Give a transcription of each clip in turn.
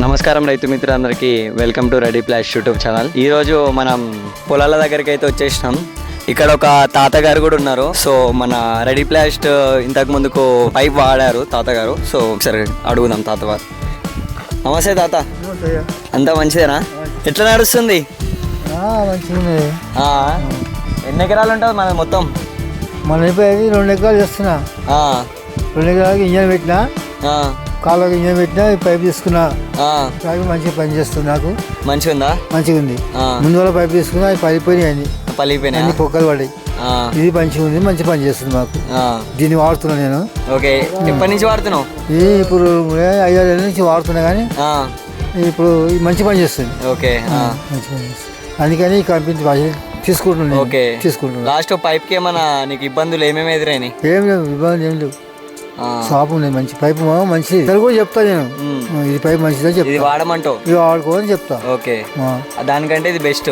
నమస్కారం రైతు మిత్రులందరికీ welcome to ready flash YouTube channel. ఈ రోజు మనం పొలాల దగ్గరికి అయితే వచ్చేసినాం. ఇక్కడ ఒక తాతగారు కూడా ఉన్నారు. సో మన రెడీ ప్లాస్ట్ ఇంతకు ముందుకు పైప్ వాడారు తాతగారు. సో ఒకసారి అడుగుదాం తాతగారు. నమస్తే తాత, అంతా మంచిదేనా? ఎట్లా నడుస్తుంది? ఎన్ని ఎకరాలు ఉంటుంది మనది మొత్తం? మన అయిపోయి 2 ఎకరాలు చేస్తున్నా. 2 ఎకరాలకి ఇంజన్ పెట్టినా, కాలువకి ఇంజన్ పెట్టినా, పైప్ తీసుకున్నా. మంచిగా పని చేస్తుంది. నాకు మంచిగా ఉందా? మంచిగా ఉంది. ముందు వల్ల పైప్ తీసుకున్నా, అది పలిపోయినాయి, అన్ని పొక్కలు పడ్డాయి. ఇది మంచిగా ఉంది, మంచి పని చేస్తుంది మాకు. దీన్ని వాడుతున్నా నేను. ఓకే, ఎప్పటి నుంచి వాడుతున్నావు? ఇది ఇప్పుడు 5-6 ఏళ్ళ నుంచి వాడుతున్నా, కానీ ఇప్పుడు మంచి పని చేస్తుంది. ఓకే, మంచి పని చేస్తుంది. అందుకని ఈ కంపెనీ తీసుకుంటున్నాను. ఓకే, తీసుకుంటున్నాను. లాస్ట్ పైప్ కి ఏమన్నా నీకు ఇబ్బందులు ఏమేమి ఎదురైనాయి? ఏం లేవు, ఇబ్బంది ఏం లేవు. షాప్ ఉంది, మంచి పైప్ మంచిది. ఇక్కడ కూడా చెప్తా నేను, ఇది పైప్ మంచిదని చెప్తా. ఇది వాడమంటావు? ఇది వాడుకోని చెప్తా. ఓకే, దానికంటే ఇది బెస్ట్.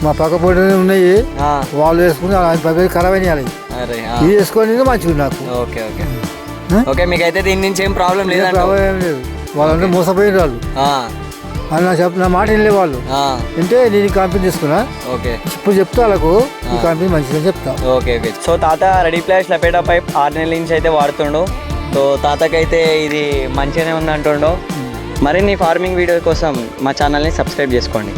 మా పక్క పొడి ఉన్నాయి, వాళ్ళు వేసుకుని పైప్ ఖరాబ్ అయినాయి. ఇది వేసుకొని మంచిగా నాకు. ఓకే ఓకే ఓకే, మీకైతే దీని నుంచి ఏం ప్రాబ్లం లేదు? ప్రాబ్లం ఏం లేదు. వాళ్ళంటే మోసపోయిన వాళ్ళు అని నా మాట వినలే వాళ్ళు. అంటే నేను ఈ కంపెనీ తీసుకున్నా. ఓకే, ఇప్పుడు చెప్తా వాళ్ళకు ఈ కంపెనీ మంచిదని చెప్తా. Okay okay. సో తాత రెడీ ప్లాష్ లపేటా పైప్ 6 నెలల నుంచి అయితే వాడుతుండు. సో తాతకైతే ఇది మంచిగానే ఉంది అంటుండో. మరిన్ని ఫార్మింగ్ వీడియో కోసం మా ఛానల్ని సబ్స్క్రైబ్ చేసుకోండి.